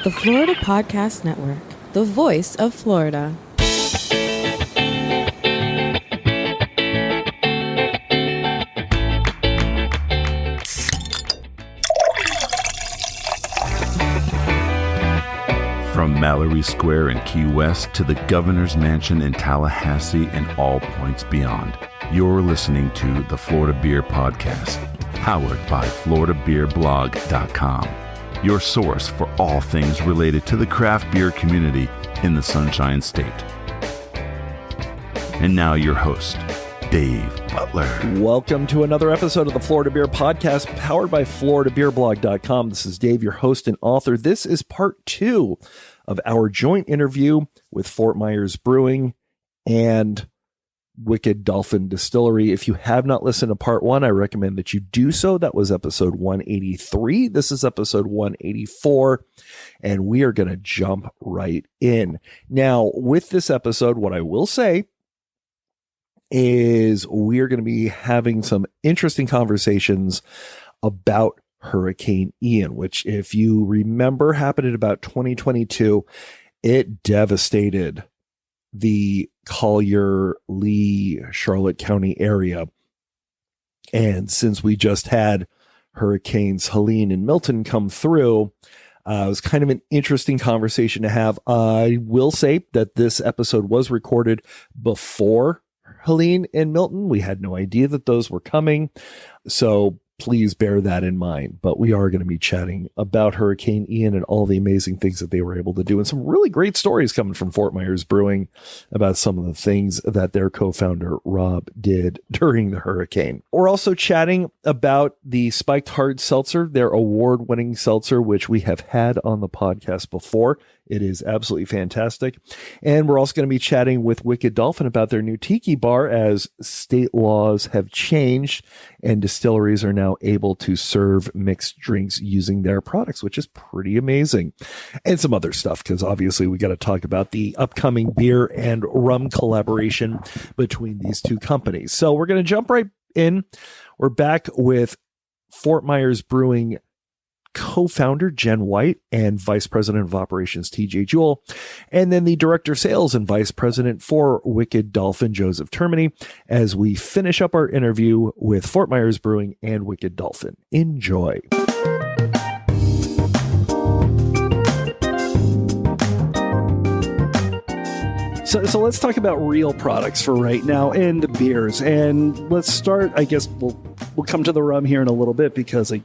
The Florida Podcast Network, the voice of Florida. From Mallory Square in Key West to the Governor's Mansion in Tallahassee and all points beyond, you're listening to the Florida Beer Podcast, powered by FloridaBeerBlog.com, your source for all things related to the craft beer community in the Sunshine State. And now your host, Dave Butler. Welcome to another episode of the Florida Beer Podcast, powered by FloridaBeerBlog.com. This is Dave, your host and author. This is part 2 of our joint interview with Fort Myers Brewing and Wicked Dolphin Distillery. If you have not listened to part 1, I recommend that you do so. That was episode 183. This is episode 184, and we are going to jump right in. Now, with this episode, what I will say is we're going to be having some interesting conversations about Hurricane Ian, which, if you remember, happened in about 2022. It devastated the Collier, Lee, Charlotte County area. And since we just had Hurricanes Helene and Milton come through, it was kind of an interesting conversation to have. I will say that this episode was recorded before Helene and Milton. We had no idea that those were coming, so please bear that in mind. But we are going to be chatting about Hurricane Ian and all the amazing things that they were able to do, and some really great stories coming from Fort Myers Brewing about some of the things that their co-founder Rob did during the hurricane. We're also chatting about the Spyk'd hard seltzer, their award-winning seltzer, which we have had on the podcast before. It is absolutely fantastic. And we're also going to be chatting with Wicked Dolphin about their new tiki bar, as state laws have changed and distilleries are now able to serve mixed drinks using their products, which is pretty amazing. And some other stuff, because obviously we got to talk about the upcoming beer and rum collaboration between these two companies. So we're going to jump right in. We're back with Fort Myers Brewing co-founder Jen Whyte and Vice President of Operations TJ Jewell, and then the Director of Sales and Vice President for Wicked Dolphin Joseph Termini, as we finish up our interview with Fort Myers Brewing and Wicked Dolphin. Enjoy. So let's talk about real products for right now and the beers. And let's start, I guess we'll come to the rum here in a little bit, because I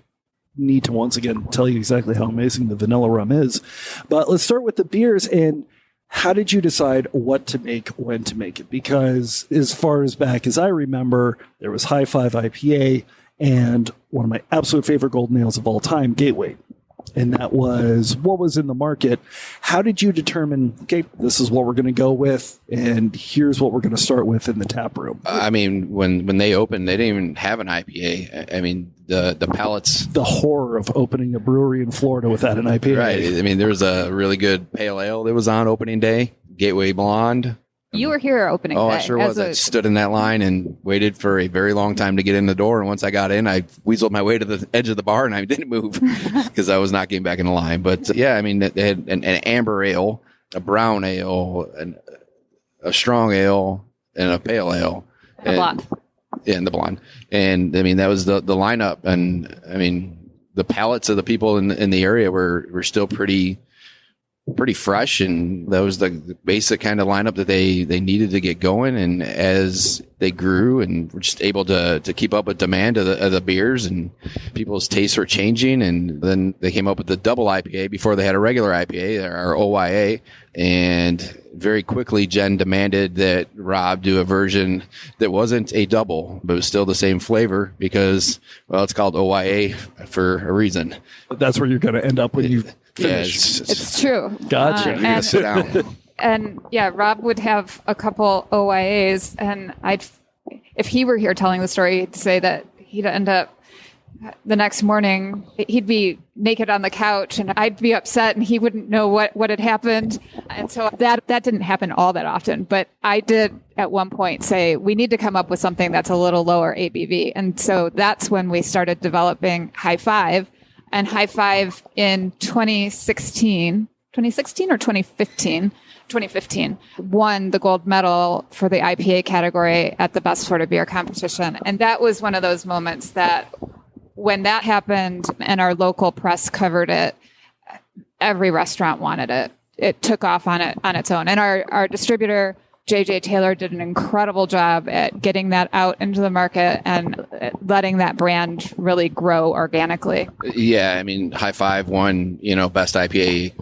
need to once again tell you exactly how amazing the vanilla rum is. But let's start with the beers. And how did you decide what to make, when to make it? Because as far as back as I remember, there was High Five IPA and one of my absolute favorite golden ales of all time, Gateway. And that was what was in the market. How did you determine, okay, this is what we're going to go with, and here's what we're going to start with in the tap room? I mean, when they opened, they didn't even have an IPA. I mean, the pallets. The horror of opening a brewery in Florida without an IPA. Right. I mean, there was a really good pale ale that was on opening day, Gateway Blonde. You were here opening day. Oh, I sure was. I stood in that line and waited for a very long time to get in the door. And once I got in, I weaseled my way to the edge of the bar and I didn't move because I was not getting back in the line. But yeah, I mean, they had an amber ale, a brown ale, a strong ale, and a pale ale. And a blonde. Yeah, and the blonde. And I mean, that was the lineup. And I mean, the palates of the people in the area were still pretty fresh, and that was the basic kind of lineup that they needed to get going. And as they grew and were just able to keep up with demand of the beers, and people's tastes were changing, and then they came up with the double IPA before they had a regular IPA, or OYA. And very quickly, Jen demanded that Rob do a version that wasn't a double, but was still the same flavor, because, well, it's called OYA for a reason. That's where you're going to end up when you finish. Yeah, it's true. Gotcha. You're gonna sit down. And yeah, Rob would have a couple OYAs, and if he were here telling the story, he'd say that he'd end up the next morning, he'd be naked on the couch, and I'd be upset, and he wouldn't know what had happened. And so that didn't happen all that often. But I did at one point say, we need to come up with something that's a little lower ABV. And so that's when we started developing High Five, And High Five in 2016 or 2015, won the gold medal for the IPA category at the Best Florida Beer competition. And that was one of those moments that when that happened and our local press covered it, every restaurant wanted it. It took off on its own. And our distributor, JJ Taylor, did an incredible job at getting that out into the market and letting that brand really grow organically. Yeah, I mean, High Five won, best IPA,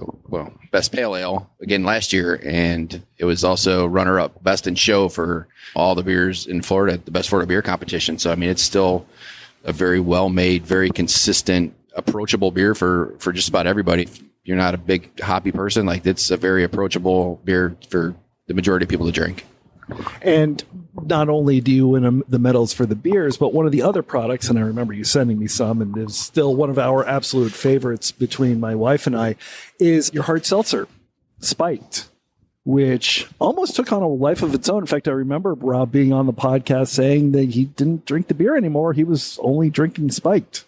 best pale ale again last year, and it was also runner-up best in show for all the beers in Florida at the Best Florida Beer competition. So, I mean, it's still a very well-made, very consistent, approachable beer for just about everybody. If you're not a big hoppy person, like, it's a very approachable beer for the majority of people to drink. And not only do you win the medals for the beers, but one of the other products, and I remember you sending me some, and it's still one of our absolute favorites between my wife and I, is your hard seltzer, Spyk'd, which almost took on a life of its own. In fact, I remember Rob being on the podcast saying that he didn't drink the beer anymore. He was only drinking Spyk'd.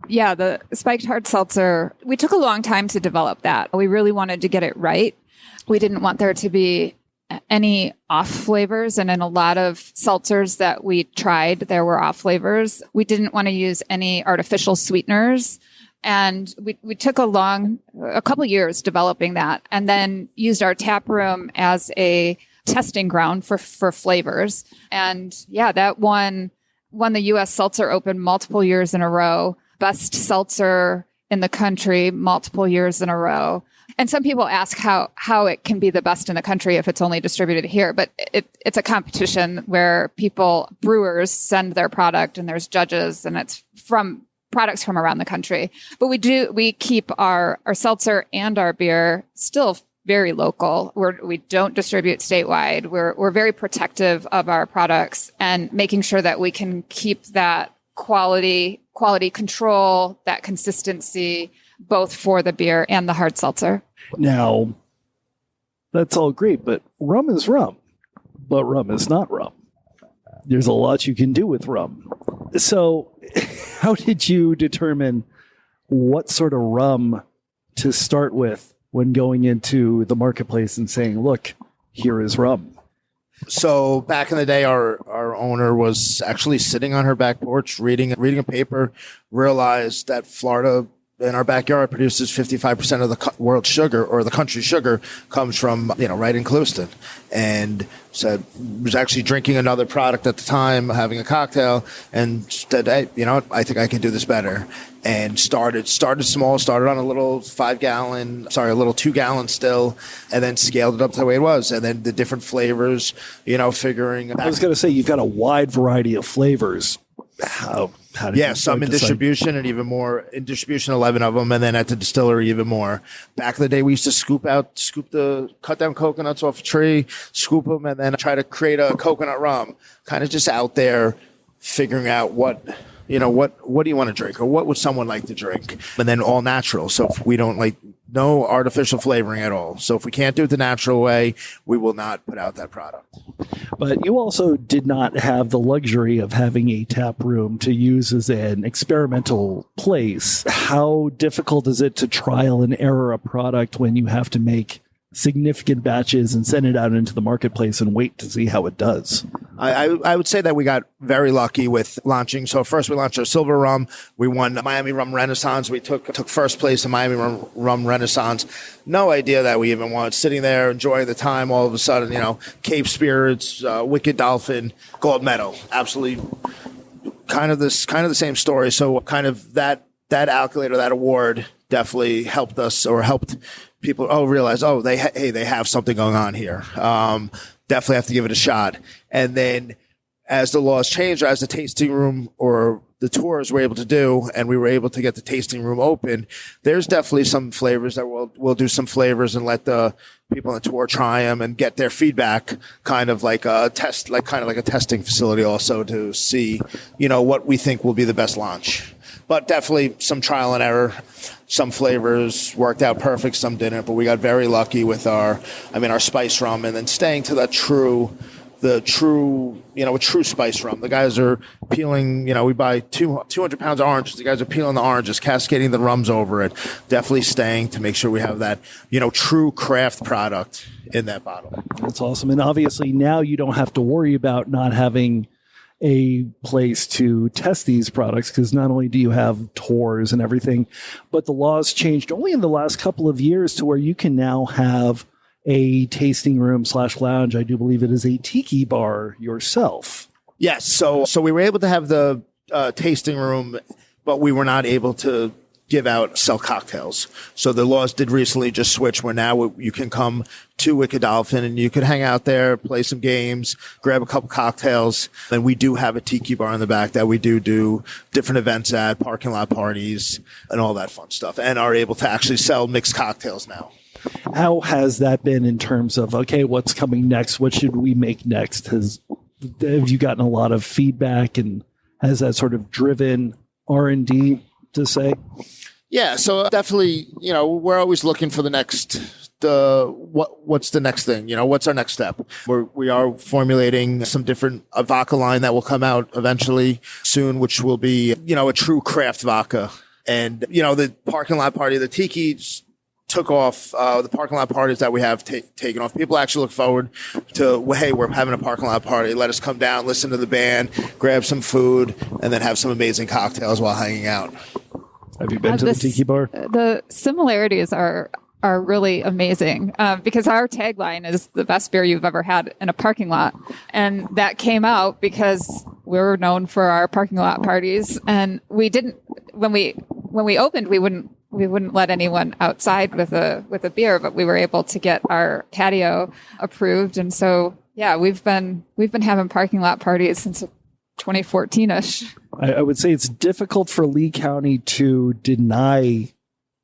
Yeah, the Spyk'd hard seltzer, we took a long time to develop that. We really wanted to get it right. We didn't want there to be any off flavors. And in a lot of seltzers that we tried, there were off flavors. We didn't want to use any artificial sweeteners. And we took a couple years developing that, and then used our tap room as a testing ground for flavors. And yeah, that won the U.S. Seltzer Open multiple years in a row, best seltzer in the country multiple years in a row. And some people ask how it can be the best in the country if it's only distributed here. But it's a competition where brewers send their product, and there's judges, and it's from products from around the country. But we keep our seltzer and our beer still very local. We don't distribute statewide. We're very protective of our products and making sure that we can keep that quality control, that consistency, both for the beer and the hard seltzer. Now, that's all great, but rum is rum. But rum is not rum. There's a lot you can do with rum. So how did you determine what sort of rum to start with when going into the marketplace and saying, look, here is rum? So back in the day, our owner was actually sitting on her back porch reading a paper, realized that Florida in our backyard produces 55% of the world's sugar, or the country's sugar comes from, right in Clewiston. And said, was actually drinking another product at the time, having a cocktail, and said, hey, I think I can do this better. And started small, started on a little 2-gallon still, and then scaled it up to the way it was. And then the different flavors, figuring. I was going to say, you've got a wide variety of flavors. How some in distribution, and even more in distribution, 11 of them, and then at the distillery even more. Back in the day, we used to cut down coconuts off a tree, scoop them, and then try to create a coconut rum. Kind of just out there figuring out what do you want to drink, or what would someone like to drink, and then all natural. So if we don't like no artificial flavoring at all. So if we can't do it the natural way, we will not put out that product. But you also did not have the luxury of having a tap room to use as an experimental place. How difficult is it to trial and error a product when you have to make significant batches and send it out into the marketplace and wait to see how it does? I would say that we got very lucky with launching. So first we launched our silver rum. We won the Miami Rum Renaissance. We took first place in Miami Rum Renaissance. No idea that we even won. Sitting there enjoying the time, all of a sudden, Cape Spirits, Wicked Dolphin, gold medal. Absolutely kind of the same story. So kind of that accolade or that award definitely helped us, or helped people realize, they have something going on here. Definitely have to give it a shot. And then as the laws changed, or as the tasting room or the tours were able to do, and we were able to get the tasting room open, there's definitely some flavors that we'll do some flavors and let the people on the tour try them and get their feedback, kind of like a test, kind of like a testing facility also, to see, what we think will be the best launch. But definitely some trial and error. Some flavors worked out perfect, some didn't. But we got very lucky with our spice rum, and then staying to the the true, a true spice rum. The guys are peeling, we buy 200 pounds of oranges. The guys are peeling the oranges, cascading the rums over it, definitely staying to make sure we have that, true craft product in that bottle. That's awesome. And obviously now you don't have to worry about not having a place to test these products, because not only do you have tours and everything, but the laws changed only in the last couple of years to where you can now have a tasting room / lounge. I do believe it is a tiki bar yourself. Yes. So we were able to have the tasting room, but we were not able to sell cocktails. So the laws did recently just switch where now you can come to Wicked Dolphin and you could hang out there, play some games, grab a couple cocktails. And we do have a tiki bar in the back that we do different events at, parking lot parties and all that fun stuff, and are able to actually sell mixed cocktails now. How has that been in terms of, okay, what's coming next? What should we make next? Have you gotten a lot of feedback, and has that sort of driven R&D to say? Yeah, so definitely, we're always looking for the next, what's the next thing? What's our next step? We are formulating some different vodka line that will come out eventually soon, which will be, a true craft vodka. And, the parking lot party, the tiki took off. The parking lot parties that we have taken off. People actually look forward to, hey, we're having a parking lot party. Let us come down, listen to the band, grab some food, and then have some amazing cocktails while hanging out. Have you been to the tiki bar? The similarities are really amazing because our tagline is the best beer you've ever had in a parking lot. And that came out because we're known for our parking lot parties. And we didn't, when we opened, we wouldn't let anyone outside with a beer, but we were able to get our patio approved. And so, yeah, we've been having parking lot parties since 2014-ish. I would say it's difficult for Lee County to deny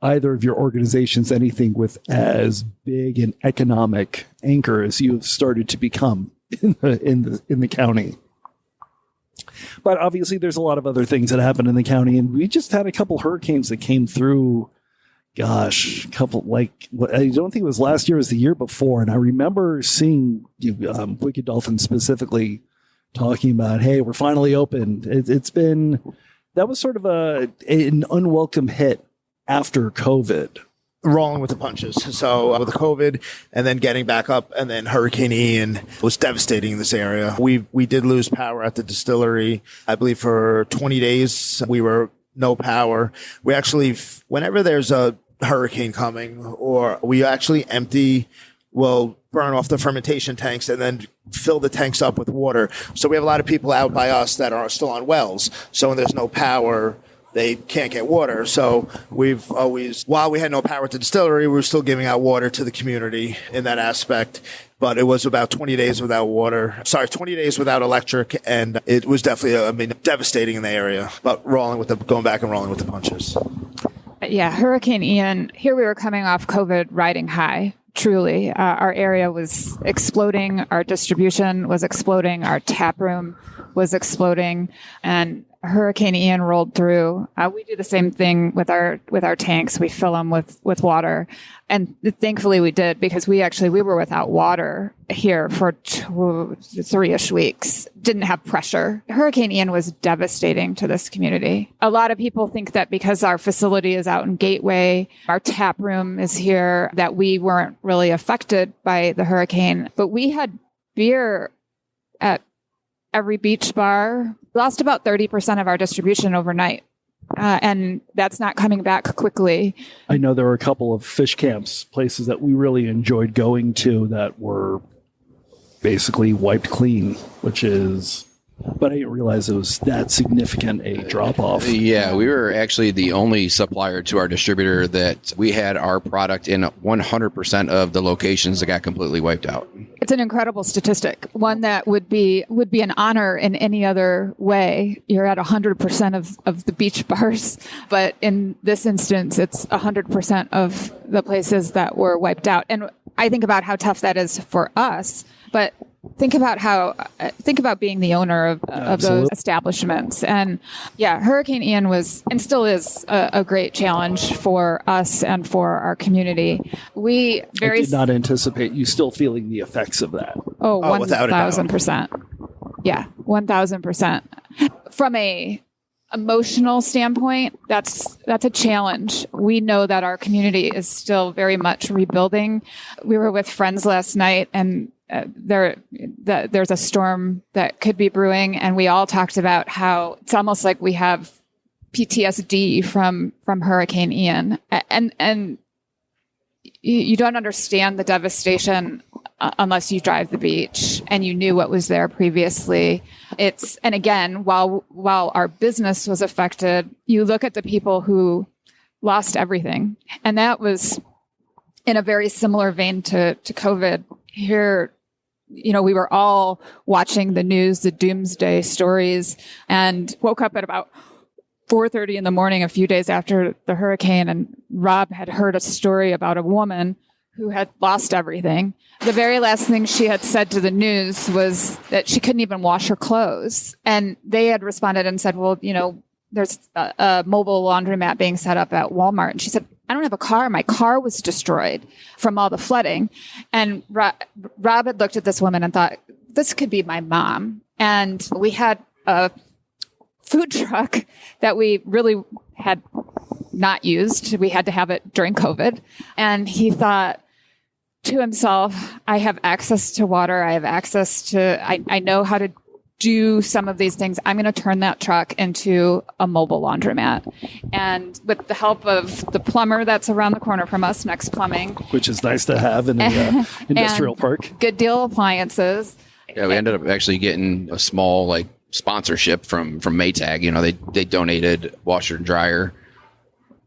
either of your organizations anything with as big an economic anchor as you've started to become in the county. But obviously there's a lot of other things that happen in the county, and we just had a couple hurricanes that came through. Gosh, I don't think it was last year, it was the year before. And I remember seeing Wicked Dolphin specifically talking about, hey, we're finally open. It's been, that was sort of an unwelcome hit after COVID. Rolling with the punches. So with the COVID and then getting back up, and then Hurricane Ian was devastating in this area. We did lose power at the distillery. I believe for 20 days we were no power. We actually, whenever there's a hurricane coming, or we actually burn off the fermentation tanks and then fill the tanks up with water. So we have a lot of people out by us that are still on wells. So when there's no power, they can't get water. So we've always, while we had no power at the distillery, we were still giving out water to the community in that aspect. But it was about 20 days without 20 days without electric. And it was definitely, devastating in the area, but going back and rolling with the punches. Yeah, Hurricane Ian, here we were coming off COVID riding high. Truly, our area was exploding. Our distribution was exploding. Our tap room was exploding, and Hurricane Ian rolled through. We do the same thing with our tanks. We fill them with water, and thankfully we did, because we were without water here for 3-ish weeks. Didn't have pressure. Hurricane Ian was devastating to this community. A lot of people think that because our facility is out in Gateway, our tap room is here, that we weren't really affected by the hurricane. But we had beer at every beach bar. We lost about 30% of our distribution overnight. And that's not coming back quickly. I know there were a couple of fish camps, places that we really enjoyed going to, that were basically wiped clean, but I didn't realize it was that significant a drop off. Yeah, we were actually the only supplier to our distributor that we had our product in 100% of the locations that got completely wiped out. It's an incredible statistic, one that would be an honor in any other way. You're at 100% of the beach bars, but in this instance, it's 100% of the places that were wiped out. And I think about how tough that is for us, but think about being the owner of those establishments. And yeah, Hurricane Ian was and still is a great challenge for us and for our community. I did not anticipate you still feeling the effects of that. Oh, without a doubt. 1,000%. Yeah, 1,000%. From a emotional standpoint, that's a challenge. We know that our community is still very much rebuilding. We were with friends last night, and there's a storm that could be brewing, and we all talked about how it's almost like we have PTSD from Hurricane Ian, and you don't understand the devastation unless you drive the beach and you knew what was there previously. And again, while our business was affected, you look at the people who lost everything, and that was in a very similar vein to COVID. Here, we were all watching the news, the doomsday stories, and woke up at about 4:30 in the morning a few days after the hurricane, and Rob had heard a story about a woman who had lost everything. The very last thing she had said to the news was that she couldn't even wash her clothes. And they had responded and said, well, there's a mobile laundromat being set up at Walmart. And she said, I don't have a car. My car was destroyed from all the flooding. And Rob had looked at this woman and thought, this could be my mom. And we had a food truck that we really had not used. We had to have it during COVID. And he thought to himself, I have access to water. I have access to, I know how to do some of these things. I'm going to turn that truck into a mobile laundromat. And with the help of the plumber that's around the corner from us, Next Plumbing. Which is nice to have in the industrial park. Good Deal Appliances. Yeah, we ended up actually getting a small sponsorship from Maytag. They donated washer and dryer.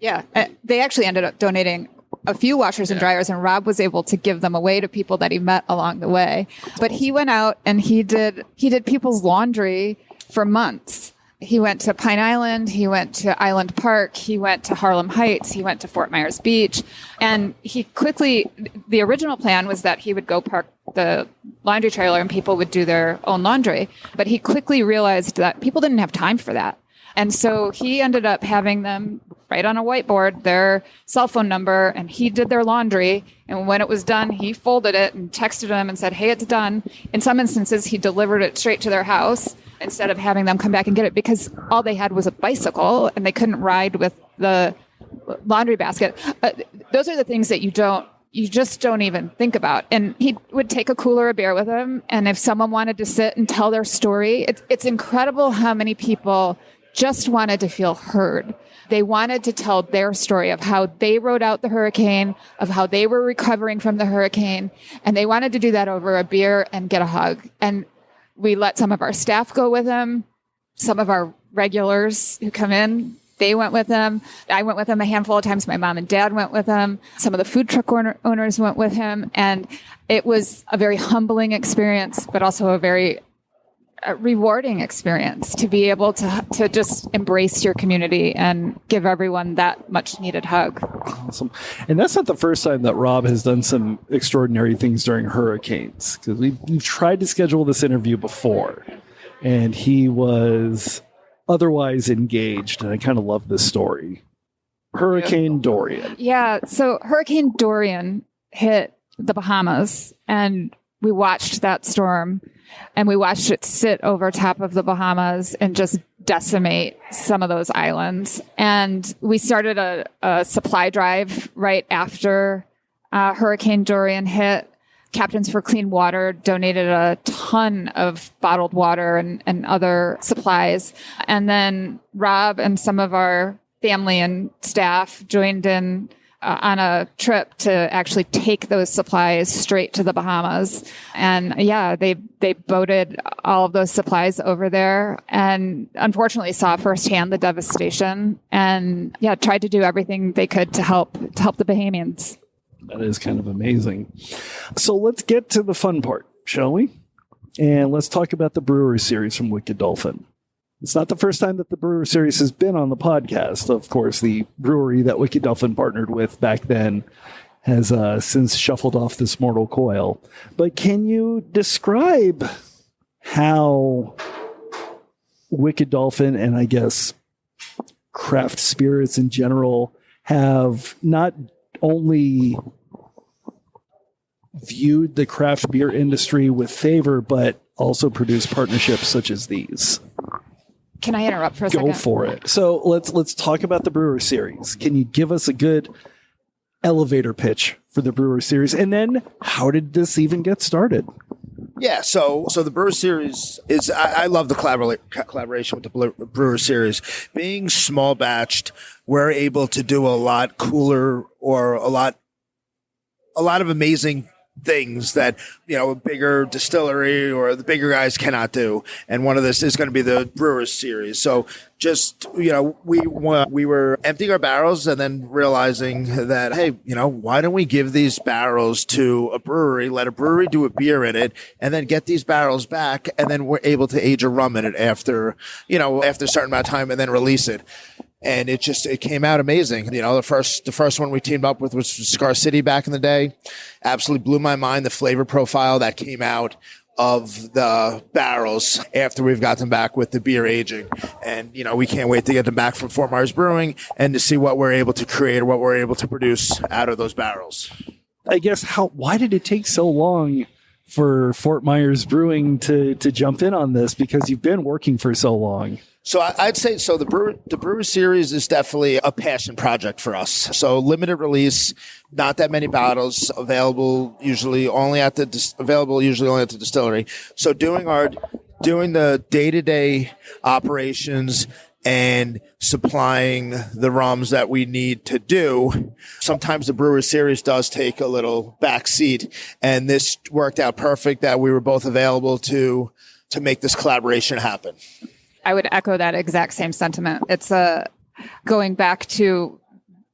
Yeah, they actually ended up donating a few washers and dryers, and Rob was able to give them away to people that he met along the way. But he went out and he did people's laundry for months. He went to Pine Island, he went to Island Park, he went to Harlem Heights, he went to Fort Myers Beach, and the original plan was that he would go park the laundry trailer and people would do their own laundry. But he quickly realized that people didn't have time for that. And so he ended up having them write on a whiteboard their cell phone number, and he did their laundry. And when it was done, he folded it and texted them and said, hey, it's done. In some instances, he delivered it straight to their house instead of having them come back and get it, because all they had was a bicycle and they couldn't ride with the laundry basket. Those are the things that you just don't even think about. And he would take a cooler of beer with him. And if someone wanted to sit and tell their story, it's incredible how many people just wanted to feel heard. They wanted to tell their story of how they rode out the hurricane, of how they were recovering from the hurricane. And they wanted to do that over a beer and get a hug. And we let some of our staff go with him. Some of our regulars who come in, they went with him. I went with him a handful of times. My mom and dad went with him. Some of the food truck owners went with him. And it was a very humbling experience, but also a very rewarding experience to be able to just embrace your community and give everyone that much needed hug. Awesome. And that's not the first time that Rob has done some extraordinary things during hurricanes, because we've tried to schedule this interview before and he was otherwise engaged. And I kind of love this story. Hurricane Dorian. Yeah. So Hurricane Dorian hit the Bahamas, and we watched that storm. And we watched it sit over top of the Bahamas and just decimate some of those islands. And we started a supply drive right after Hurricane Dorian hit. Captains for Clean Water donated a ton of bottled water and other supplies. And then Rob and some of our family and staff joined in on a trip to actually take those supplies straight to the Bahamas. And yeah, they boated all of those supplies over there and unfortunately saw firsthand the devastation and tried to do everything they could to help the Bahamians. That is kind of amazing. So let's get to the fun part, shall we? And let's talk about the brewery series from Wicked Dolphin. It's not the first time that the brewer series has been on the podcast. Of course, the brewery that Wicked Dolphin partnered with back then has since shuffled off this mortal coil. But can you describe how Wicked Dolphin, and I guess craft spirits in general, have not only viewed the craft beer industry with favor, but also produced partnerships such as these? Can I interrupt for a second? Go for it. So let's talk about the Brewer Series. Can you give us a good elevator pitch for the Brewer Series? And then how did this even get started? Yeah, so the Brewer Series is, I love the collaboration with the Brewer Series. Being small batched, we're able to do a lot cooler or a lot of amazing things that, a bigger distillery or the bigger guys cannot do. And one of this is going to be the Brewers Series. So just, we were emptying our barrels and then realizing that, hey, why don't we give these barrels to a brewery, let a brewery do a beer in it, and then get these barrels back, and then we're able to age a rum in it after a certain amount of time, and then release it. And it came out amazing. The first one we teamed up with was Scar City back in the day. Absolutely blew my mind, the flavor profile that came out of the barrels after we've got them back with the beer aging. And, we can't wait to get them back from Fort Myers Brewing and to see what we're able to create or what we're able to produce out of those barrels. I guess why did it take so long for Fort Myers Brewing to jump in on this? Because you've been working for so long. So I'd say the Brewer Series is definitely a passion project for us. So limited release, not that many bottles available, usually only at the distillery. So doing the day-to-day operations and supplying the rums that we need to do. Sometimes the Brewer Series does take a little back seat, and this worked out perfect that we were both available to make this collaboration happen. I would echo that exact same sentiment. It's going back to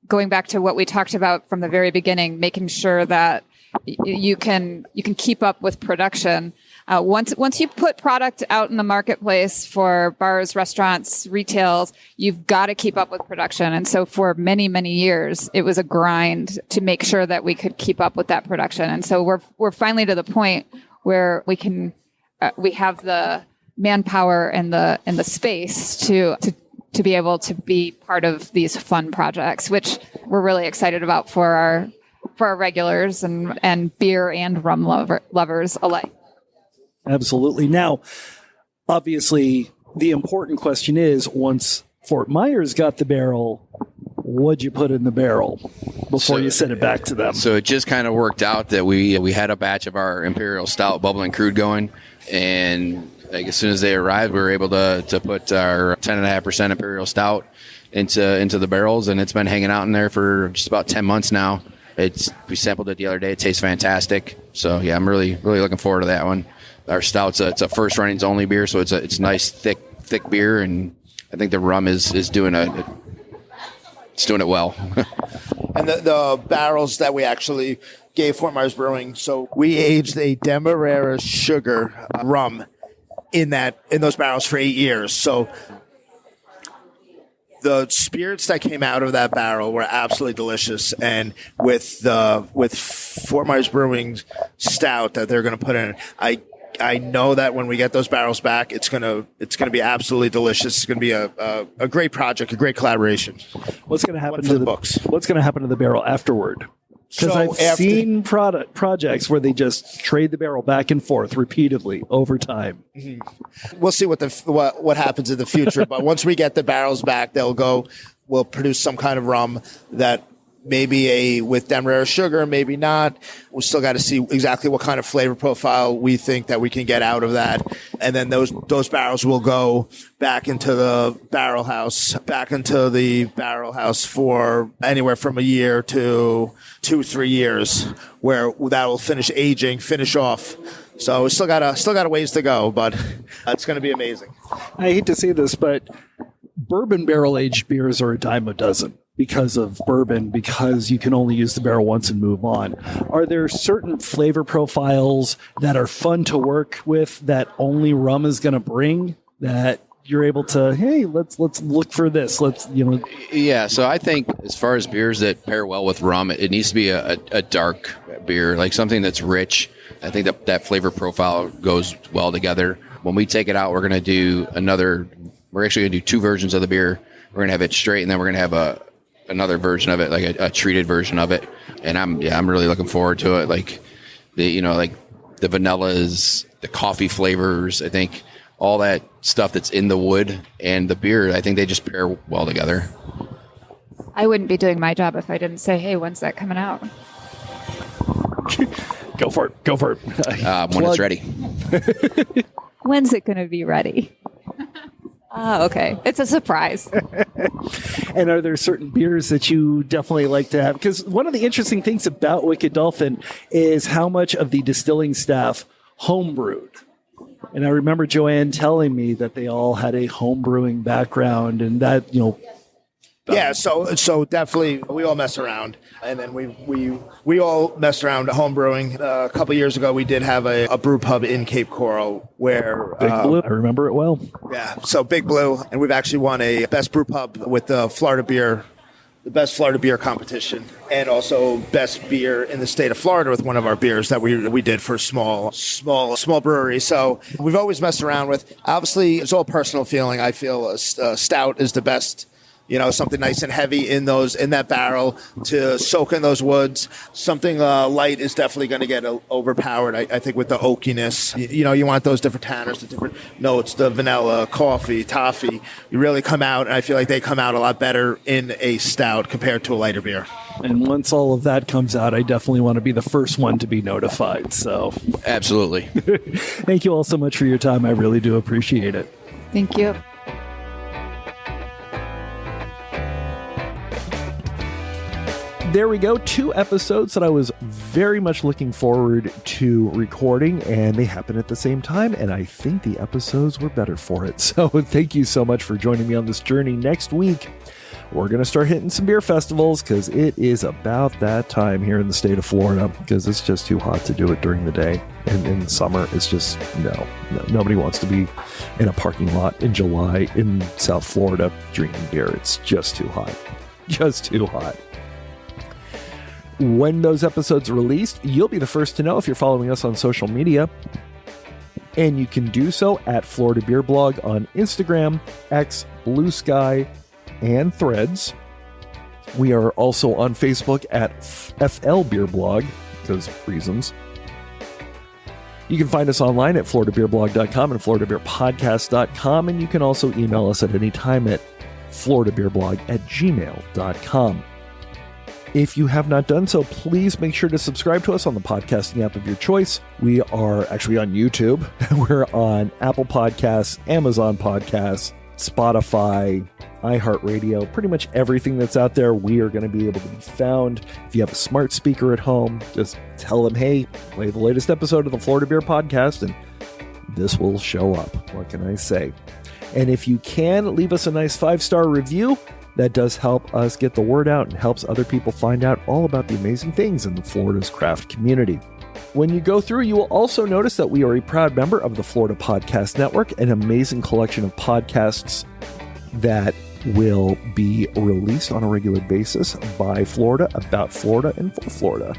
what we talked about from the very beginning, making sure that you can keep up with production. Once you put product out in the marketplace for bars, restaurants, retails, you've got to keep up with production. And so for many, many years, it was a grind to make sure that we could keep up with that production. And so we're finally to the point where we have the manpower and the space to be able to be part of these fun projects, which we're really excited about for our regulars and beer and rum lovers alike. Absolutely. Now, obviously, the important question is, once Fort Myers got the barrel, what'd you put in the barrel before you sent it back to them? So it just kind of worked out that we had a batch of our Imperial Stout bubbling crude going, and as soon as they arrived, we were able to put our 10.5% Imperial Stout into the barrels, and it's been hanging out in there for just about 10 months now. We sampled it the other day. It tastes fantastic. So yeah, I'm really, really looking forward to that one. Our stout's it's a first runnings only beer, so it's nice thick beer, and I think the rum is doing it well. And the barrels that we actually gave Fort Myers Brewing, so we aged a Demerara sugar rum in those barrels for 8 years. So the spirits that came out of that barrel were absolutely delicious. And with Fort Myers Brewing's stout that they're going to put in, I know that when we get those barrels back, it's gonna be absolutely delicious. It's gonna be a great project, a great collaboration. What's going to happen to the books? What's going to happen to the barrel afterward? Because I've seen projects where they just trade the barrel back and forth repeatedly over time. Mm-hmm. We'll see what happens in the future. But once we get the barrels back, we'll produce some kind of rum that maybe with Demerara sugar, maybe not. We still got to see exactly what kind of flavor profile we think that we can get out of that. And then those barrels will go back into the barrel house for anywhere from a year to 2-3 years, where that will finish off. So we still got a ways to go, but it's going to be amazing. I hate to say this, but bourbon barrel aged beers are a dime a dozen. Because of bourbon, because you can only use the barrel once and move on. Are there certain flavor profiles that are fun to work with that only rum is going to bring, that you're able to, hey, let's look for this. Yeah, so I think as far as beers that pair well with rum, it needs to be a dark beer, like something that's rich. I think that flavor profile goes well together. When we take it out, we're actually going to do 2 versions of the beer. We're going to have it straight, and then we're going to have another version of it, like a treated version of it. And I'm really looking forward to it. Like the vanillas, the coffee flavors, I think all that stuff that's in the wood and the beer, I think they just pair well together. I wouldn't be doing my job if I didn't say, hey, when's that coming out? Go for it. When it's ready. When's it going to be ready? Okay. It's a surprise. And are there certain beers that you definitely like to have? Because one of the interesting things about Wicked Dolphin is how much of the distilling staff homebrewed. And I remember Joanne telling me that they all had a homebrewing background, and that, Yeah, so definitely we all mess around, and then we all messed around home brewing. A couple years ago, we did have a brew pub in Cape Coral where Big Blue, I remember it well. Yeah, so Big Blue, and we've actually won a best brew pub with the best Florida beer competition, and also best beer in the state of Florida with one of our beers that we did for a small brewery. So we've always messed around with. Obviously, it's all personal feeling. I feel a stout is the best. Something nice and heavy in that barrel to soak in those woods. Something light is definitely going to get overpowered, I think, with the oakiness. You want those different tanners, the different notes, the vanilla, coffee, toffee. You really come out, and I feel like they come out a lot better in a stout compared to a lighter beer. And once all of that comes out, I definitely want to be the first one to be notified. So, absolutely. Thank you all so much for your time. I really do appreciate it. Thank you. There we go. 2 episodes that I was very much looking forward to recording, and they happened at the same time, and I think the episodes were better for it. So thank you so much for joining me on this journey. Next week, we're going to start hitting some beer festivals because it is about that time here in the state of Florida, because it's just too hot to do it during the day. And in the summer, it's just, nobody wants to be in a parking lot in July in South Florida drinking beer. It's just too hot. Just too hot. When those episodes are released, you'll be the first to know if you're following us on social media. And you can do so at Florida Beer Blog on Instagram, X, Blue Sky, and Threads. We are also on Facebook at FL Beer Blog, because reasons. You can find us online at floridabeerblog.com and floridabeerpodcast.com, and you can also email us at any time at floridabeerblog@gmail.com. If you have not done so, please make sure to subscribe to us on the podcasting app of your choice. We are actually on YouTube. We're on Apple Podcasts, Amazon Podcasts, Spotify, iHeartRadio, pretty much everything that's out there. We are going to be able to be found. If you have a smart speaker at home, just tell them, hey, play the latest episode of the Florida Beer Podcast, and this will show up. What can I say? And if you can, leave us a nice 5-star review. That does help us get the word out and helps other people find out all about the amazing things in the Florida's craft community. When you go through, you will also notice that we are a proud member of the Florida Podcast Network, an amazing collection of podcasts that will be released on a regular basis by Florida, about Florida, and for Florida.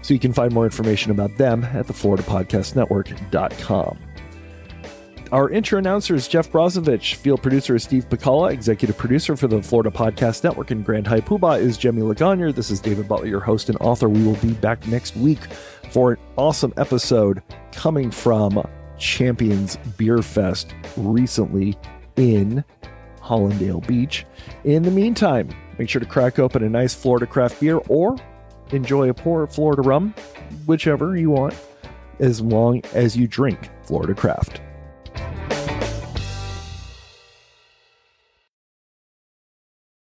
So you can find more information about them at thefloridapodcastnetwork.com. Our intro announcer is Jeff Brozovich. Field producer is Steve Pekala. Executive producer for the Florida Podcast Network and Grand High Poobah is Jemmy Legagneur. This is David Butler, your host and author. We will be back next week for an awesome episode coming from Champions Beer Fest recently in Hollandale Beach. In the meantime, make sure to crack open a nice Florida craft beer or enjoy a pour of Florida rum, whichever you want, as long as you drink Florida craft.